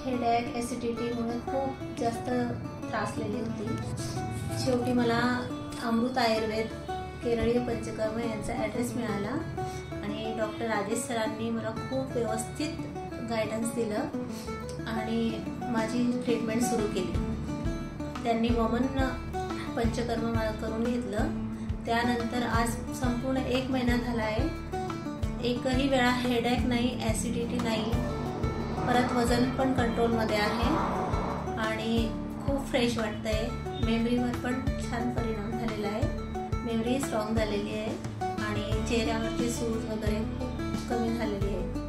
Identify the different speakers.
Speaker 1: Headache ॲसिडिटीमुळे खूप जास्त त्रासलेली होती। शेवटी मला अमृत आयुर्वेद केरळीय पंचकर्म यांचा ॲड्रेस मिळाला आणि डॉक्टर राजेश सरांनी मला खूप व्यवस्थित गायडन्स दिलं आणि माझी ट्रीटमेंट सुरू केली। त्यांनी वमन पंचकर्म मला करून घेतलं। त्यानंतर आज संपूर्ण 1 महिना झाला आहे। एकही वेळा हेडेक नाही, ॲसिडिटी नाही, परत वजन पण कंट्रोलमध्ये आहे आणि खूप फ्रेश वाटतंय। मेमरीवर पण छान परिणाम झालेला आहे। मेमरी स्ट्रॉंग झालेली आहे आणि चेहऱ्यावरची सूज वगैरे खूप कमी झालेली आहे।